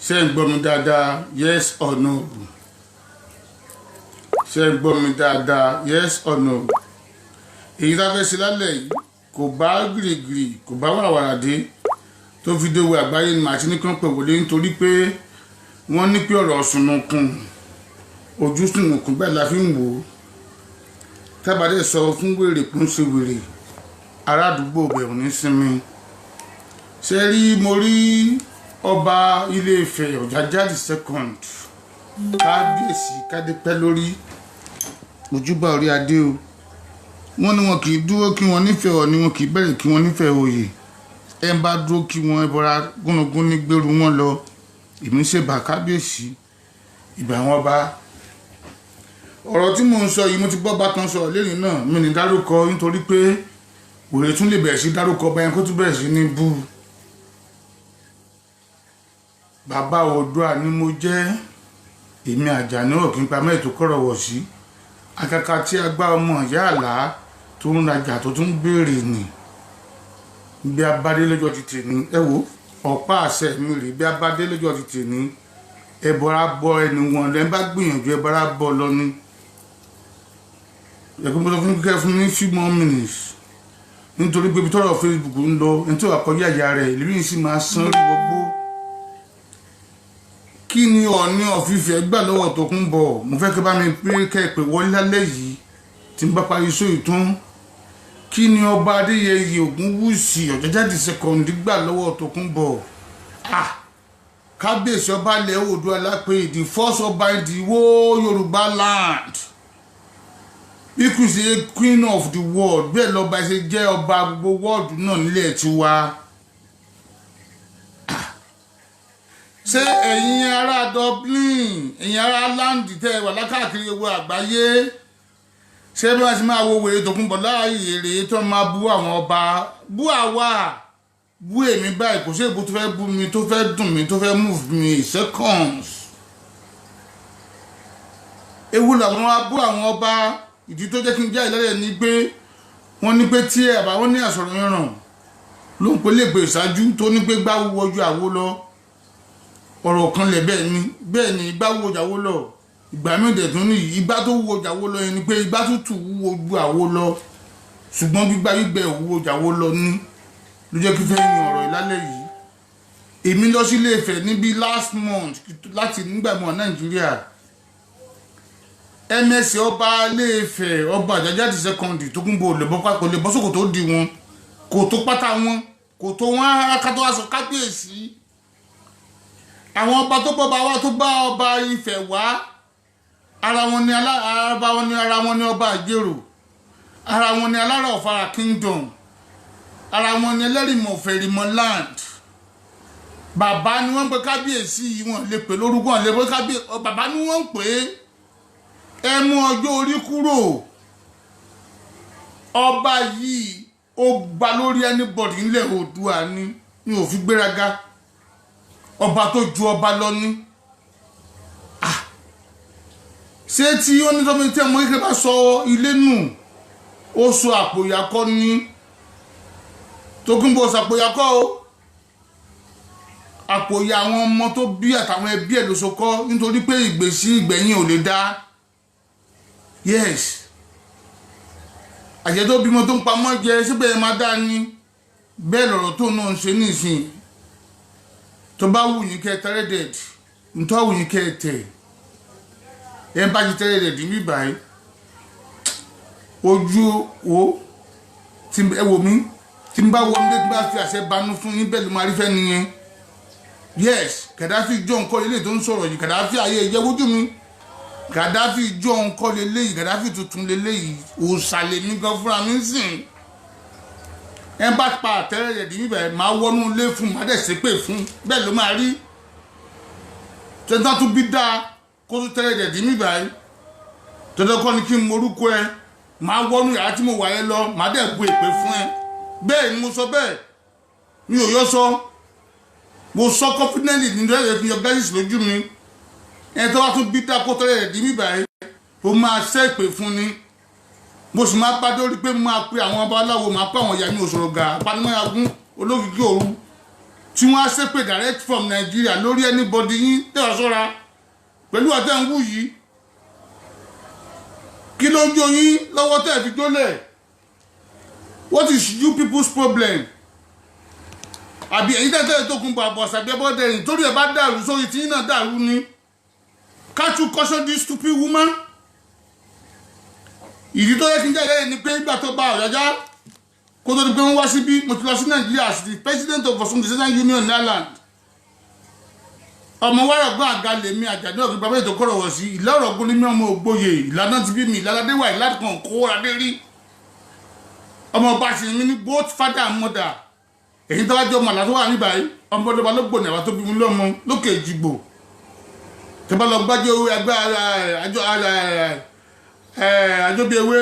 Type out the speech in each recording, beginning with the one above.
ṣé ń gbọ́ mi dáadáa yes or no ṣé ń gbọ́ mi dáadáa yes or no èyí tá a fẹ́ ṣe lálẹ́ yìí kò bá gìrìgìrì kò bá wàràwàrà dé tó fi dé wo àgbáyé ni màá ti ní kán pè wọlé nítorí pé wọ́n ní pé ọ̀rọ̀ sùnùkùn ojú sùnùkùn bẹ́ẹ̀ la fi ń wò ó tábàdé sọ fún wèrè kún ṣe wèrè ará àdúgbò bẹ̀rù ní sinmi ṣe rí mo rí ọba ilé Ifẹ̀ Ọ̀jájá the second kábíyèsí kádépẹ́ lórí ojúbà orí adé o wọ́n ní wọn kì í dúró kí wọ́n nífẹ̀ẹ́ Ọọ̀ni wọn kì í bẹ̀rẹ̀ kí wọ́n nífẹ̀ẹ́ oyè ẹ bá dúró kí wọ́n ẹbọra gúnugún ní gbèrú wọn lọ èmi ṣèbà kábíyèsí ìgbà wọn bá ọ̀rọ̀ tí mò ń sọ yìí mo ti gbọ́ bá kan sọ̀rọ̀ lẹ́yìn náà mi ní dárúkọ nítorí pé òye tún lè bẹ̀rẹ̀ sí dárúkọ báyẹn kó tún bẹ̀rẹ̀ sí ní bú bàbá Oòduà ni mo jẹ́ èmi Àjàní Ọ̀kín pa mẹ́ẹ̀tò kọ̀rọ̀ wọ̀ sí akaka tí a gbá ọmọ ìyá àlá tó ń rajà tó tún béèrè nì bí abádé lọ́jọ́ ti tè ní ẹ wo ọ̀pá àṣẹ mi rè bí abádé lọ́jọ́ ti tè ní ẹbọra bọ ẹni wọn lẹ bá gbìyànjú ẹbọra bọ lọ ní ẹgbẹ́ mo sọ fún kíkẹ́ fún ní few more minutes nítorí pé ibi tọ́rọ̀ Facebook ń lọ ẹni tí ó wà kọjá ìyá rẹ̀ ìlú yìí sì máa san rí gbogbo kí ni Ọọ̀ni of Ifẹ̀ gbà lọ́wọ́ Tókunbọ̀ mo fẹ́ kí bá mi pé kẹ́ẹ̀pẹ́ wọlé lálẹ́ yìí tí n bá parí sóyè tán kí ni ọba Adéyẹyè Ògúnwùsì Ọ̀jájá the second gbà lọ́wọ́ Tókunbọ̀ kábíyèsí ọba ilẹ̀ Oòduà lápè the first ọba in the whole Yorùbá land ikùsì queen of the world bẹ́ẹ̀ lọ́ba ṣe jẹ́ ọba gbogbo wọ́ọ̀dù náà nílẹ̀ tiwa. ṣé ẹ̀yin ará Dublin ẹ̀yin ará láǹdì tẹ́ wà lákàkiri gbogbo àgbáyé ṣé bí wọ́n ti máa wo wèrè Tókunbọ̀ láàyè rèé tó máa bú àwọn ọba bú àwa bú èmi báyìí kò sí èbó tó fẹ́ bú mi tó fẹ́ dùn mí tó fẹ́ move me seconds ewu làwọn máa bú àwọn ọba ìdí tó jẹ́ kí n já ìlẹ́rẹ̀ ni pé wọ́n ní pé tí ẹ̀bà wọ́n ní àsọ̀rọ̀ yẹn ràn ló ń pe léèpè ìṣáájú tó ní pé gbá wúwo ojú àwo lọ ọ̀rọ̀ kan lẹ̀ bẹ́ẹ̀ ni igbá wúwo ojú àwo lọ ìgbà mẹ́ẹ̀dẹ̀ tún ní igbá tó wúwo ojú àwo lọ yẹn ni pé igbá tútù wúwo ojú àwo lọ ṣùgbọ́n gbígbẹ́ wúwo ojú àwo lọ ní ló jẹ́ kí fẹ́ yan ọ̀rọ̀ ìlálẹ́ yìí èmi lọ sí Ilé Ifẹ̀ níbi last month láti nígbà mọ́ Nàìjíríà ms ọba Ilé Ifẹ̀ ọba Ọ̀jájá the second Tókunbọ̀ kò lè bọ́ sókò tó di wọn kò tó pátá wọn kò tó wọn akátó aṣọ kábíyèsí àwọn ọba tó bá ọba Ifẹ̀ wá ara wọn ni ọba Àjèrò ara wọn ni Alára Ọ̀fàrà kingdom ara wọn ni Ẹlẹ́rìmọ̀ Ọ̀fẹ̀rìmọ̀ land bàbá ni wọ́n ń pe kábíyèsí yìí wọ́n lè pè lórúkọ lè pè kábíyèsí bàbá ni wọ́n ń pè é ẹ mú ọjọ́ orí kúrò ọba yìí ó gba lórí anybody nílẹ̀ Oòduà ni ò fi gbéraga ọba tó ju ọba lọ ní ṣé tí ó ní tọ́mọ tí ọmọ kékeré bá sọ ilé nù ó sọ àpòyàkọ́ ní Tókunbọ̀ ṣàpòyàkọ́ o àpòyà àwọn ọmọ tó bí àtàwọn ẹbí ẹ̀ ló so kọ́ nítorí pé ìgbẹ̀yìn ò lè dá yes àjẹ́ tó bímọ tó ń pamọ́ jẹ síbẹ̀ máa dá ní bẹ́ẹ̀ lọ̀rọ̀ tó náà ń ṣe nísìn tó bá wù yín kẹ́ tẹ́rẹ́dẹ̀d nítorí wù yín kẹ́ tẹ̀ ẹ bá ti tẹ́rẹ́dẹ̀d ní báyìí ojú wo ẹ wò mí tí n bá wọ ní bá fi àṣẹ banú fún yín bẹ́ẹ̀ ló máa rí fẹ́ nìyẹn yes Kàdáfì jọ nǹkan ilé tó ń sọ̀rọ̀ yìí Kàdáfì ayé ìjẹ́wójú mi Kàdáfì jọ nǹkan leléyìí Kàdáfì tuntun leléyìí òòsàlẹ̀ mi gan fúnra mi sìn ẹ bá pa àtẹ́rẹ́dẹ̀d ní báyìí máa wọnú ilé fún máa dẹ̀ ṣépè fún bẹ́ẹ̀ ló máa rí tẹ́tà tún bí dáa kó tún tẹ́rẹ́dẹ̀d ní báyìí tẹ́tà kọ́ ni kí n morúkọ ẹ máa wọnú yàrá tí mo wà ẹ lọ máa dẹ̀ bu èpè fún ẹ bẹ́ẹ̀ ni mo sọ bẹ́ẹ̀ mi ò yọ sọ mo sọ confidently ní ìdúró fi yọ gáàsì lójú mi ẹ tó wá tún bí dáa kó tẹ́rẹ́dẹ̀d ní báyìí ó máa ṣẹ́ èpè fún ni mo sì máa bá dórí pé máa pe àwọn babaláwo máa pa àwọn ìyá mi òṣòro gà apanimọ́yagún olókìkí òru tí wọ́n á ṣépè direct from Nigeria lórí anybody yín tẹ́wọ̀ sọ́ra pẹ̀lú ọ̀tẹ́ ń wù yìí kí ló ń jó yín lọ́wọ́ tẹ́ fi jólẹ̀ what is you people's problem àbí èyí tẹ́tẹ́ tó kún bọ̀ àbọ̀ ṣàbí ẹbọ́dẹ̀rìn torí ẹ̀ bá dàrú sórí tí yín náà dàrú ni can't you caution this stupid woman ìdí tó yẹ kí n jáde ni pé ìgbà tó bá ọ̀yájá kó tó di pé wọ́n wá síbí mo ti lọ sí Nàìjíríà as the president of Ọ̀ṣun Citizen Union Ireland ọmọ wárọ̀gbọ́n àga lèmi àjàdé ọ̀gbìn bàbá ètò kọ̀rọ̀ wọ̀ sí ìlà ọ̀rọ̀gbọ́n ní mi ọmọ ògbóye ìlànà ti bí mi ìlànà wà ìlànà kan kó adé rí ọmọ ọba sì ní both father and mother èyí tó bá jẹ́ ọmọ àlàtọ́ wà níbàyí ọmọ ọdọba ló gbòòní àbá tó bí mi lọ́mọ lókè Èjìgbò tó bá lọ gbájẹ́ owó ẹgbẹ́ àjọbíewé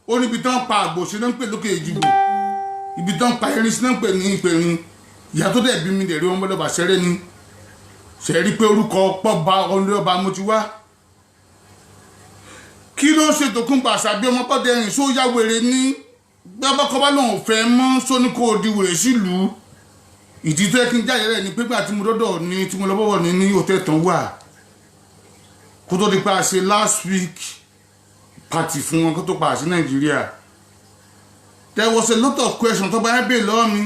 ó níbi tán pa àgbò sí náà ń pè lókè Èjìgbò ibi tán pa erin sí náà ń pè ní ìpèrin ìyá tó dẹ̀ bí mi dẹ̀ rí ọmọ ọdọba ṣẹrẹ́ ni ṣe rí pé orúkọ pọ̀ bá ọ̀nà ọba mo ti wá kí ló ń ṣe Tòkunbọ̀ Àṣàbí ọmọ Bọ́dẹ̀rìn só yá wèrè ní gbọ́bọ́kọ́ bá lòun fẹ́ mọ́ sóní kò di wèrè sílùú ìdí tó yẹ kí n jáde rẹ̀ ní pípẹ́ àti mo dọ́dọ̀ ní tí mo lọ bọ́bọ̀ ní hòtẹ́ẹ̀lì tán wà kó tó di pa ṣe last week party fún wọn kó tó pa sí Nàìjíríà there was a lot of questions tó bá yẹn bèè lọ́wọ́ mi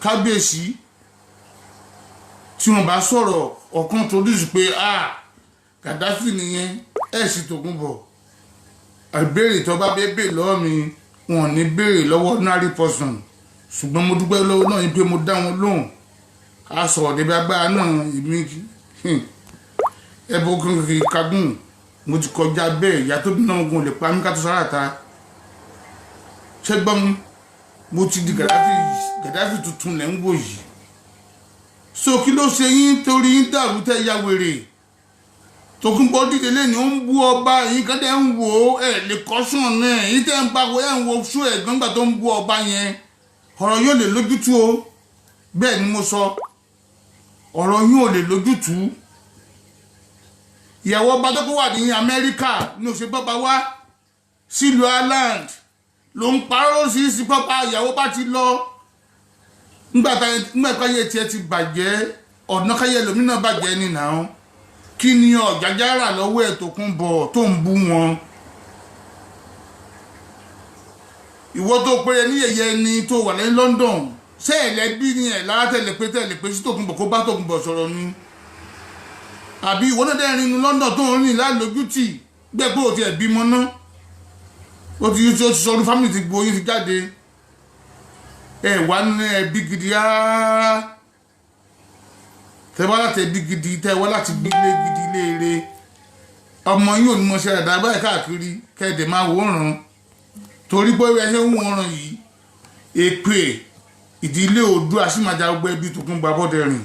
kábíyèsí tí wọ́n bá sọ̀rọ̀ ọ̀kan tó dùn sí pé Gaddafi nìyẹn ẹ̀ sì Tòkunbọ̀ àbẹ̀rẹ̀ tó bá bẹ́ẹ̀ lọ́wọ́ mi wọn ní béèrè lọ́wọ́ ordinary person ṣùgbọ́n mo dúpẹ́ lọ́wọ́ náà yìí pé mo dá wọn lóhùn a sọ̀rọ̀ débi agbára náà ìmí ẹbọ kankan kagùn mo ti kọjá bẹ́ẹ̀ ìyá tó bí náà gun lè pa mí ká tó sára ta ṣẹ́gbọ́n mo ti di Gaddafi tuntun lẹ́ ń wò yìí so kí ló ṣe yín torí yín dàrú tẹ́ ya wèrè Tòkunbọ̀ dìde lẹ́ni ó ń bú ọba yìí kan tẹ́ ń wò ó lè kọ́sùn náà yìí tẹ́ ń pariwo ẹ̀ ń wo ṣó ẹ̀gbọ́n gbà tó ń bú ọba yẹn ọ̀rọ̀ yóò lè lójútùú o bẹ́ẹ̀ ni mo sọ ọ̀rọ̀ yóò lè lójútùú ìyàwó ọba tó kó wà ní Amẹ́ríkà ní òṣè bọ́ba wá sílùú Ireland ló ń parọ́ sí sí pápá ìyàwó bá ti lọ nígbà káyé tiẹ̀ ti bàjẹ́ ọ̀nà káyé lómìnà bàjẹ́ nìyàwó kí ni ọ̀jájá rà lọ́wọ́ ẹ̀ Tòkunbọ̀ tó ń bú wọn ìwọ tó péré ní yẹyẹ ni tó wà ní London ṣé ẹ̀lẹ́bí ni ẹ̀ lára tẹ̀lé pé sí Tòkunbọ̀ kó bá Tòkunbọ̀ sọ̀rọ̀ ni àbí ìwọ náà dẹ́rin inú London tó ń rìn lálójútì gbẹ́ pé ò ti ẹ̀ bímọ ná ó ti sọ ọdún family ti gbóyún ti jáde ẹ̀ wá ní ẹbí gidi rárá tẹ wá láti ẹbí gidi tẹ wá láti gbílé gidi léere ọmọ yóò ní mo ṣe ẹ̀dá báyìí káàkiri kẹ́ẹ̀dẹ̀ máa wòran torí pé ẹ ṣe ń wòran yìí èpè ìdílé Oòduà sì máa ja gbogbo ẹbí Tòkunbọ̀ Abọ́dẹrìn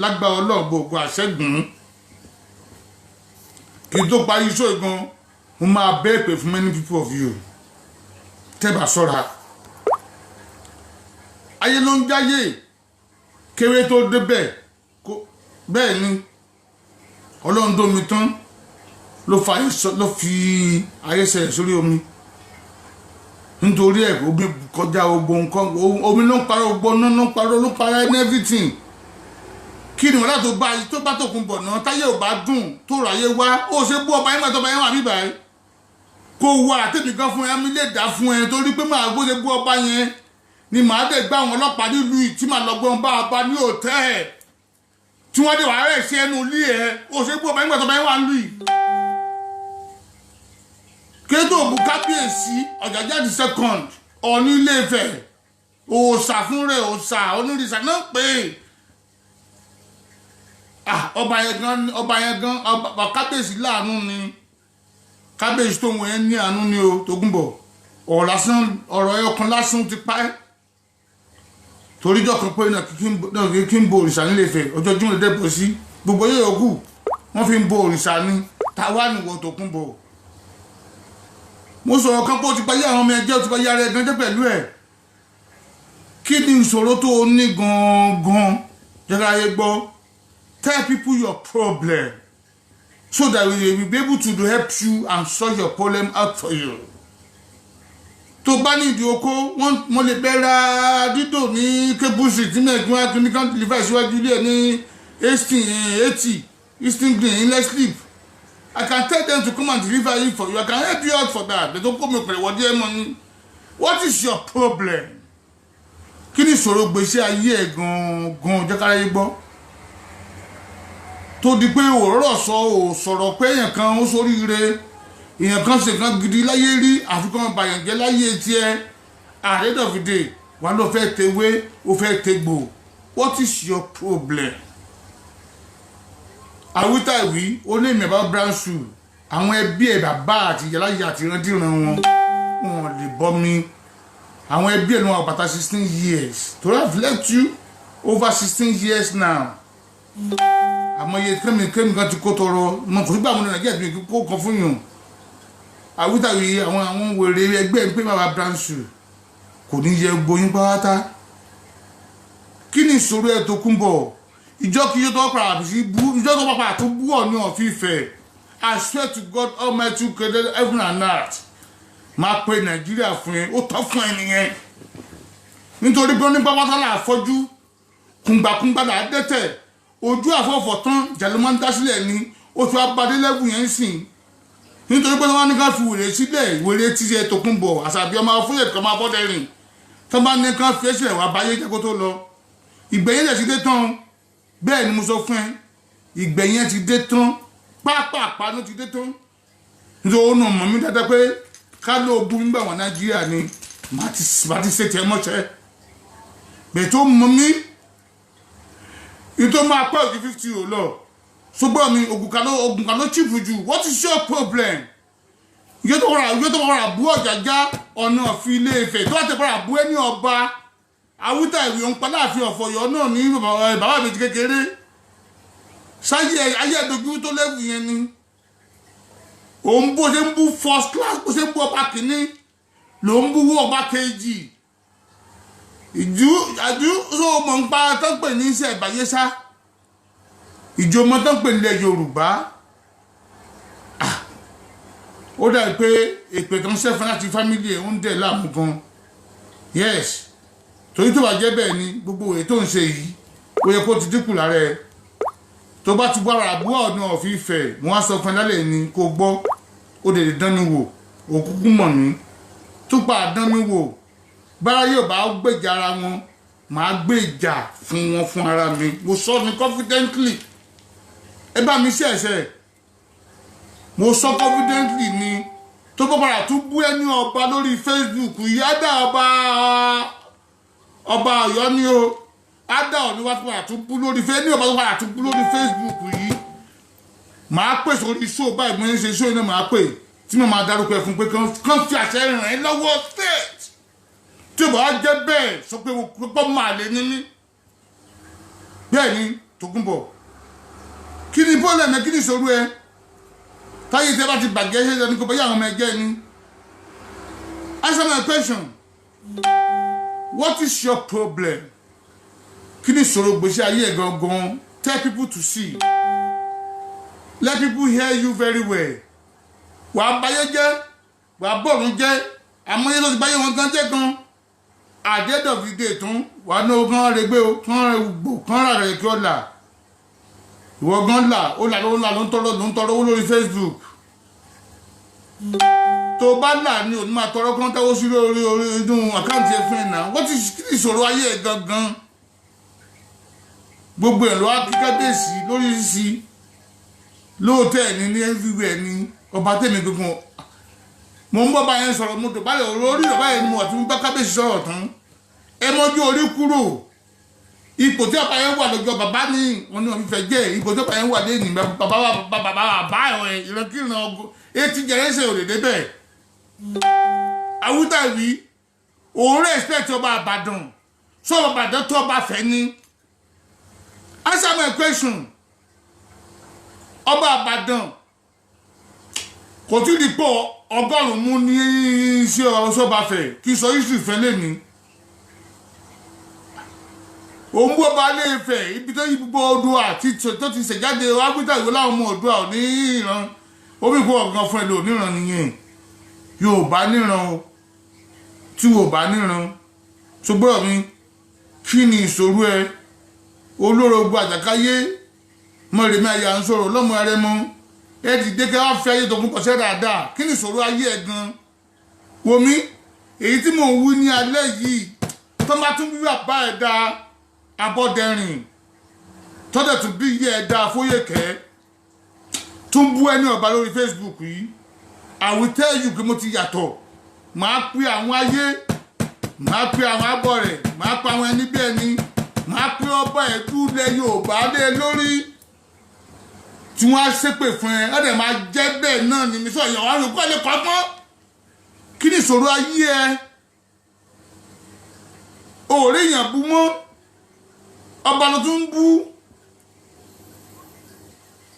lágbá ọlọ́ọ̀gbọ̀gbọ̀ àṣẹ́gun kí n tó parí iṣẹ́ ìgan mo máa bẹ́ẹ̀ pè fún many people of you tẹ́bà sọ́ra ayé ló ń jáyé kéré tó débẹ̀ bẹ́ẹ̀ ni Ọlọ́run dómi tán ló fi ayé ṣẹlẹ̀ sórí omi nítorí ẹ̀ omi kọjá gbogbo nǹkan omi ló ń parọ́ gbogbo náà ló ń parọ́ and everything kí ni wọ́n láti tó bá Tòkunbọ̀ náà táyé ò bá dùn tó ráyé wá ó ṣe bú ọba yẹn mọ́tọ́ ọba yẹn wà bíbá ẹ kó wá àtẹ̀mí kan fún ẹ mi lè dá fún ẹ torí pé máa gbóṣe bú ọba yẹn ni màá dé gbá àwọn ọlọ́pàá nílùú yìí tí màá lọ gbọ́n bá ọba ní hòtẹ́ẹ̀ tí wọ́n dé wàá rẹ̀ sí ẹnu ilé ẹ̀ ó ṣe bú ọba yẹn mọ́tọ́ ọba yẹn wà nílùú yìí kéde òbú kábíyèsí Ọ̀jájá the second Ọọ̀ni Ilé Ifẹ̀ òòṣà fún rẹ̀ òòṣà onírìṣà náà pé ọba yẹn gan kábíyèsí láàánú ni kábíyèsí tó wọ́n yẹn ní àánú ni o Tòkunbọ̀ ọ̀rọ̀ ẹyọkan lásán ti pa ẹ́ toríjọ́ kan pé náà kí n bo òrìṣà nílé Ifẹ̀ ọjọ́ Jímọ̀ dẹ́bọ̀ sí gbogbo yóò yòókù wọ́n fi ń bo òrìṣà ní táwa nìwọ̀ Tòkunbọ̀ mo sọ̀rọ̀ kan pé ó ti parí àwọn ọmọ ẹgbẹ́ ó ti parí ara ẹ̀ gan jẹ́ pẹ̀lú ẹ̀ kí ni ìṣòro tó o ní gangan jẹ́ra ayé gbọ́ tell people your problem so that we will be able to help you and sort your problem out for you tó tó bá ní ìdí oko wọ́n lè bẹ̀rẹ̀ dídò ní kébùsì tí mẹ́ẹ̀kún wá tún ní kan deliver síwájú ilé ẹ̀ ní 80 Eastern Green in Let's Sleep. I can tell them to come and deliver it for you. I can help you out for that. They don't come with money. What is your problem? Kí ni ìṣòro gbèsè ayé ẹ̀ gan jẹ́ kára yé gbọ́? Tó di pé òróró sọ̀rọ̀ pé èèyàn kan ó ṣoríire, èèyàn kan ṣe kan gidi láyé rí, àfikún bàyàn jẹ́ láyé tiẹ̀. At the end of the day, wọ́n ló fẹ́ tewé, ó fẹ́ tegbò. What is your problem? Àwítàwí ó ní ìmẹ̀bá brown shoe. Àwọn ẹbí ẹ̀ bàbá àti ìyáláyé àti ìrandíran wọn lè bọ́ mi. Àwọn ẹbí ẹ̀ ló wà bàtà 16 years. To have left you over 16 years now. Àmọ́ iye kémi kan ti kó tọrọ. Mo kò sí gbà wọn ní Nàìjíríà tí kò kan fún yàn. Àwítàwí àwọn wèrè ẹgbẹ́ ń pè bàbá brown shoe. Kò ní yẹ gboyún pátá. Kí ni ìṣòro ẹ̀ tó kún bọ̀? Ìjọ kí yóò tó pàrà sí bú, ìjọ tó pàpà tó bú ọ̀ ní ọ̀fífẹ́. I swear to God Almighty who created heaven and earth. Máa pe Nàìjíríà fún ẹ, ó tọ́ fún ẹ nìyẹn. Nítorí pé ó ní pápátálà àfọ́jú, kùngbàkùngbà là á dẹ́tẹ̀, ojú àfọ́fọ́ tán, ìjàlú máa ń dá sílẹ̀ ni, ó fi abadé lẹ́bù yẹn sìn. Nítorí pé wọ́n ní ká fi wèrè sílẹ̀, wèrè tí ẹ tó kún bọ̀, àṣàbí ọmọ fúlẹ̀ kan máa bọ́dẹ̀ rìn. Tó bá ní ká fi ẹsẹ̀ wà báyé jẹ́ kó tó lọ. Ìgbẹ̀yìn ẹ̀ ti dé tán. Bẹ́ẹ̀ ni mo sọ fún ẹ, ìgbẹ̀yìn ti dé tán, pápápá ló ti dé tán. Nítorí ó nà mọ̀ mí dáadáa pé ká ló bú nígbà wọn Nàìjíríà ni màá ti ṣe tiẹ̀ mọ́ṣẹ́. Bẹ́ẹ̀ tó mọ̀ mí, ìtò máa pẹ́ òjì 50 ò lọ. Ṣùgbọ́n mi, ògùn kan ló chìpù jù. What is your problem? Ìyẹ́ tó wọ́n bú Ọ̀jájá ọ̀nà fi Ilé Ifẹ̀ tó wà tẹ̀ bọ́ra bú ẹni ọba. Àwítàwí òun Aláàfin Ọ̀fọ̀yọ́ náà ní bàbá mi kékeré. Sáyé ayé ẹ̀dógún tó lẹ́wù yẹn ni. Òun bó ṣe ń bú first class, bó ṣe ń bú ọba kìíní, ló ń bú ọba kejì. Àjú sọ mọ̀ ń pa tán pè ní iṣẹ́ ìbáyésá. Ìjọmọ tán pè nílẹ̀ Yorùbá. Ó dàbí pé èpè kan ṣẹ́fún láti fámílì ẹ̀ ń dẹ̀ láàmú gan. Yes. Torí tó bá jẹ́ bẹ́ẹ̀ ni gbogbo èyí tó ń ṣe yìí ó yẹ kó ti dínkù lára ẹ. Tó bá ti gbára àbúrò ọ̀nà ọ̀fífẹ́ wọ́n á sọ fún ẹ lálẹ́ ni kó gbọ́ ó lè dán mi wò òkúkú mọ̀ mí tó pa dán mi wò bára yóò bá gbèjà ara wọn màá gbèjà fún wọn fún ara mi. Mo sọ ní confidently ẹ bá mi ṣẹ̀ṣẹ̀ mo sọ confidently ni tó bá padà tún bú ẹni ọba lórí Facebook ìyá dá ọba Ọ̀yọ́ ni o ada òní wá padà tún bú lórí ní ọba tó padà tún bú lórí Facebook yìí màá pè sórí show báyìí mo ń ṣe show iná màá pè tí mo máa dárúkọ ẹ fún pé kán fi àṣẹ ràn ẹ́ lọ́wọ́ state tí ó bá jẹ́ bẹ́ẹ̀ sọ pé pípọ́ máa lè ní mí bẹ́ẹ̀ ni Tókunbọ̀ kí ni problem ẹ kí ni ìṣòro ẹ táyé tẹ bá ti bàjẹ́ ṣe ẹni kò bá yà àwọn ọmọ ẹgbẹ́ ni. Answer my question. What is your problem? Kí ni ìṣòro gbèsè ayé ẹ̀ gangan? Tell people to see. Let people hear you very well. Wà á báyé jẹ́, wà á bọ̀rún jẹ́, àmọ́yé ló ti báyé wọn gan jẹ́ gan. At the end of the day tún, wà á ní ogun rẹ̀ gbé o, kán rẹ̀ gbò, kán rà rẹ̀ kí ó là. Ìwọ gan là, ó là ló ń tọrọ owó lórí Facebook. Tó bá là ní òní máa tọrọ kán táwó sí orí inú àkáǹtì ẹ fún ẹ náà. Wọ́n ti ìṣòro ayé ẹ̀ gangan. Gbogbo ẹ̀ ló wá kí kábíyèsí lórí sísí. Lóòótọ́ ẹ̀ ní everywhere ni ọba tèmi gbogbo. Mo ń bọ́ bá yẹn sọ̀rọ̀ mo tó bá lè orí ìrọ̀bá yẹn ni mo wà tí mo bá kábíyèsí sọ̀rọ̀ tán. Ẹ mọ́jú orí kúrò. Ipò tí ọba yẹn wà lọ́jọ́ bàbá ní wọn ni wọn fẹ́ jẹ́ ipò tí ọba yẹn wà lẹ́yìn bàbá ẹ̀ ìrọ̀kìrìnà ọgọ́ etí jẹrẹsẹ̀ ò lè débẹ̀. Awútàwí òun respect ọba Ìbàdàn sọ ọba Ìbàdàn tó ọba fẹ́ ní. Answer my question. Ọba Ìbàdàn kò tí ì di pọ̀ ọgọ́rùn-ún mú ní iṣẹ́ ọ̀ṣọ́ba fẹ́ kí sọ yìí sì fẹ́ lé ní. Òun bó ba Ilé Ifẹ̀ ibi tó yí gbogbo Oòduà tó ti ṣèjáde Awútàwí láwọn ọmọ Oòduà ò ní ìran omi ìkó ọ̀gán fún ẹ lò níran nìyẹn Yorùbá níran o tí wò bá níran ṣùgbọ́n mi kí ni ìṣòro ẹ olórogbo àjàkáyé mọ̀rẹ̀mí àyà ń sọ̀rọ̀ lọ́mọ ẹrẹ mọ́ ẹ dìde kẹ́ wá fẹ́ ayé Tòkunbọ̀ ṣẹ́ dáadáa kí ni ìṣòro ayé ẹ gan wò mí èyí tí mò ń wí ní alẹ́ yìí tó bá tún bí bàbá ẹ̀ dá Abọ́dẹrìn tọ́dẹ̀ tún bí iye ẹ̀ dá Fóyèkẹ́ tún bú ẹni ọba lórí Facebook yìí I will tell you pé mo ti yàtọ̀ màá pe àwọn ayé màá pe àwọn abọ́ rẹ̀ màá pe àwọn ẹni bí ẹni màá pe ọba ẹ̀dúlẹ̀ Yorùbá lé lórí tí wọ́n á ṣépè fún ẹ ọ̀dẹ̀ máa jẹ́ bẹ́ẹ̀ náà ni mi sọ ìyàwó àrùn kọ́ lè kọ́ mọ́ kí ni ìṣòro ayé ẹ òòrè èèyàn bú mọ́ ọba ló tún ń bú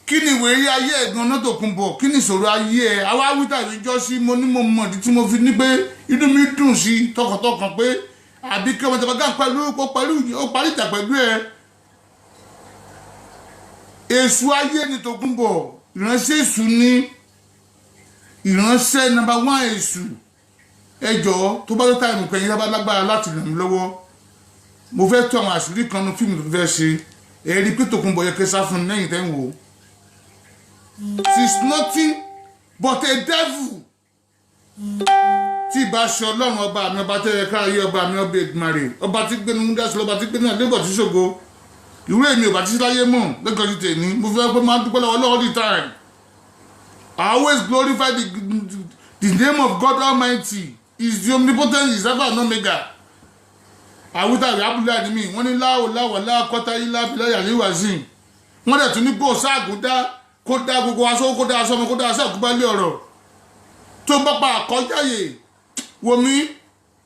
kí ni ìwé ayé ẹ̀gbọ́n náà Tòkunbọ̀ kí ni ìṣòro ayé ẹ àwa wíta ìjọ sí mo ní mo mọ̀ tí mo fi ní pé inú mi dùn sí tọkàntọkàn pé àbí kí ọmọ tẹ̀fọ́ gán pẹ̀lú ó parí ìjà pẹ̀lú ẹ èṣù ayé ni Tòkunbọ̀ ìránṣẹ́ èṣù ni ìránṣẹ́ number 1 èṣù ẹjọ́ tó bá tó táìmù pẹ̀yìn lábá lágbára láti ràn mí lọ́wọ́ mo fẹ́ tó àwọn àṣírí kan ní fíìmù tó fẹ́ ṣe ẹ̀rí pé Tòkunbọ̀ yẹ kẹsà fún lẹ́yìn tẹ́ ń wò she is nothing but a devil tí ìbá ṣe ọlọ́run ọba mi ọba tẹ́yẹ káyé ọba mi ọba Èdùmàrè ọba tí gbénu múdásí ọba tí gbénu àdébọ̀ tí ṣògo ìwé mi ò bá ti láyé mọ̀ lẹ́kọ̀ọ́ ti tèmi mo fẹ́ pé máa dúpẹ́ lọ́wọ́ all the time I always glorify the name of God Almighty is the omnipotent is Alpha and Omega àwítàwí abúlé ni mi wọ́n ní láwọ̀ láàkọ́tà yìí lábìlẹ̀ yàlíwàsí wọ́n dẹ̀ tún ní kó sáàgùn dá kó dá gbogbo aṣọ kó dá aṣọ ọmọ kó dá aṣọ àkúbálẹ̀ ọ̀rọ̀ tó bá pa àkọjáyè wò mí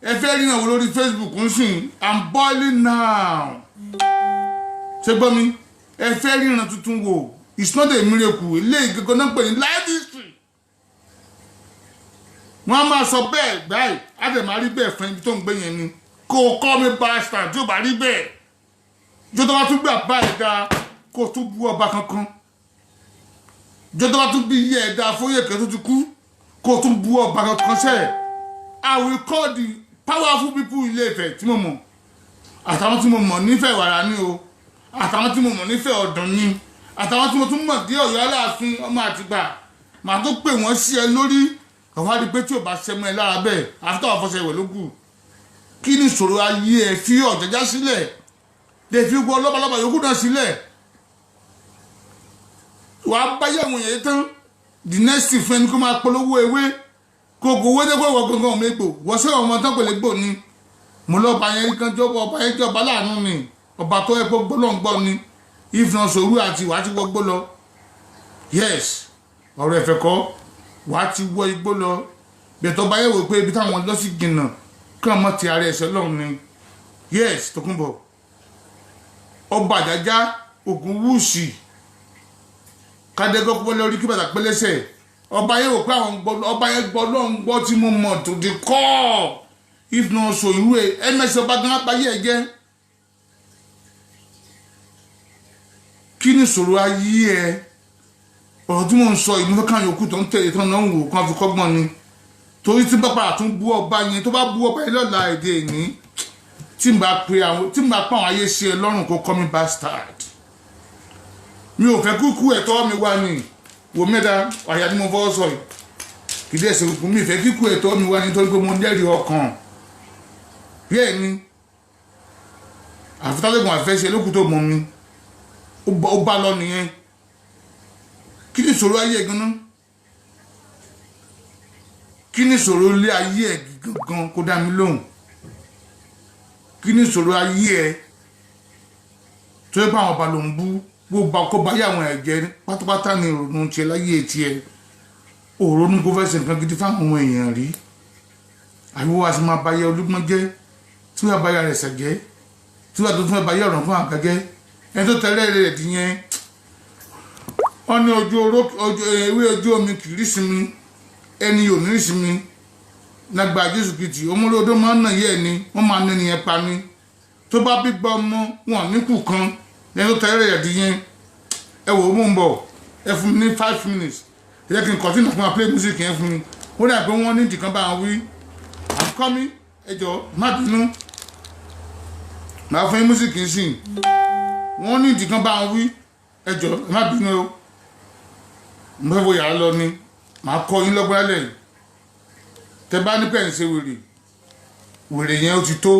ẹ fẹ́ rí náà wò lórí Facebook ń sìn I'm boiling now ṣé gbọ́ mi ẹ fẹ́ rí náà tuntun wò it's not a miracle eléyìí gẹ́gẹ́ náà pè ní life history wọ́n á máa sọ bẹ́ẹ̀ báyìí á dẹ̀ máa rí bẹ́ẹ̀ fún ibi tó ń gbé yẹn ni kó o kọ́ mi bastard tí ó bá rí bẹ́ẹ̀ jọ́tọ́ bá tún gbà báyìí dáa kó o tún bú ọba kankan jọ́tọ́ bá tún bí iye ẹ̀dá Fóyèkẹ́ tó ti kú kó o tún bú ọba kankan sẹ́ẹ̀ I will call the powerful people Ilé-Ifẹ̀ tí mo mọ̀ àtàwọn tí mo mọ̀ nífẹ̀ẹ́ Ìwàrà ni o àtàwọn tí mo mọ̀ nífẹ̀ẹ́ Ọ̀dàn ni àtàwọn tí mo tún mọ̀ dé Ọ̀yọ́ Aláàfin ọmọ Àtìbà màá tó pè wọ́n sí ẹ lórí àwọn àdìpé tí ò bá ṣẹmọ ẹ lára bẹ́ẹ̀ àfitọ́ àfọṣẹ ìwẹ̀ lókù kí ni ìṣòro ayé ẹ fi ọ̀jọ̀já sílẹ̀ lè fi gbọ́ lọ́balọ́ba yòókù náà sílẹ̀ wàá báyà àwọn èèyàn tán the next thing fún ẹni kó máa polówó ewé kó gbowó dẹ́gbẹ́ wọ gangan ọmọ egbò wọ́n sẹ́wọ̀n ọmọ tán pèlè gbò ni mo lọ́ba yẹn kan jọba ọba yẹn jọba láàánú ni ọba tó ẹ̀pọ̀ gbọ́lọ́ngbọ́ ni if not sòrú àti wàá ti wọgbó lọ yes ọ̀rọ̀ ẹ̀fẹ̀ kọ́ wàá ti wọ igbó lọ bẹ̀tọ̀ bá yẹ̀ wò pé ibi táwọn lọ sí jìnnà kí wọ́n mọ̀ ti ara ẹ̀ṣẹ̀ lọ́run ni yes Tòkunbọ̀ ọba Àjájá Ògúnwùsì kádẹ́gọ́ pẹ́ lórí kí bàtà pẹ́lẹ́sẹ̀ ọba yẹn wò pé àwọn ọba yẹn gbọ́ lọ́n gbọ́ tí mo mọ̀ tó di kọ́ if not so irú ẹ ms ọba gan apáyé ẹ jẹ́ kí ni ìṣòro ayé ẹ ọ̀rọ̀ tí mo ń sọ ìlú fẹ́kàn yòókù tó ń tẹ̀lé tán náà ń wò kán fi kọ́gbọ́n ni torí tí bá padà tún bú ọba yẹn tó bá bú ọba yẹn lọ́la èdè ìní tí n bá pa àwọn ayé ṣe ẹ lọ́rùn kó call me bastard mi ò fẹ́ kúkú ẹ̀tọ́ mi wá ní wò mẹ́ta àyà ni mo fọwọ́ sọ yìí kì í dẹ̀ ṣe kúkú mi ìfẹ́ kíkú ẹ̀tọ́ mi wá nítorí pé mo lẹ́rìí ọkàn bẹ́ẹ̀ ni àfitálẹ́gùn àfẹ́ṣe lókùn tó mọ̀ mi ó bá lọ nìyẹn kí ni ìṣòro ayé ẹ gan-an kí ni ìṣòro ilé ayé ẹ gan kó dá mi lóhùn kí ni ìṣòro ayé ẹ tó yẹ pé àwọn ọba ló ń bú gbogbo kó bá yà àwọn ẹ̀jẹ̀ pátápátá ni ìrònú tiẹ̀ láyé tiẹ̀ òrónú kó fẹ́ ṣe nǹkan gidi fáwọn ọmọ èèyàn rí àyíwò wa sì máa bá yẹ Olúgbọ́n jẹ́ tí wọ́n bá yà rẹ̀ ṣẹ̀jẹ́ tí wọ́n tó fẹ́ bá yẹ ọ̀ràn fún àgbẹ̀gẹ́ ẹni tó tẹ̀lé rẹ̀ dìyẹn wọ́n ní ewé ojú omi kì í rí sinmi ẹni ò ní rí sinmi lágbà Jésù Kristi ọmọlódó máa ń nà yẹ ẹni wọ́n máa ń nẹni yẹn pa ni tó bá bí gbọ́ ọmọ wọn níkù kan ẹni tó tẹ̀lé rẹ̀ dìyẹn ẹ wò ó mò ń bọ̀ ẹ fún mi ní 5 minutes ẹ jẹ́ kí n continue fún wa play music yẹn fún mi ó dà pé wọ́n ní ìdìkan bá wọn wí I'm coming ẹ jọ̀ọ́ má bínú màá fún yín músíkì ń sìn wọ́n ní ìdí kan bá wọn wí ẹ jọ̀ọ́ má bínú o mo fẹ́ wo yàrá lọ ni màá kọ́ yín lọ́gbọ́n lálẹ́ yìí tẹ bá ní pẹ̀lú ṣe wèrè yẹn ó ti tó.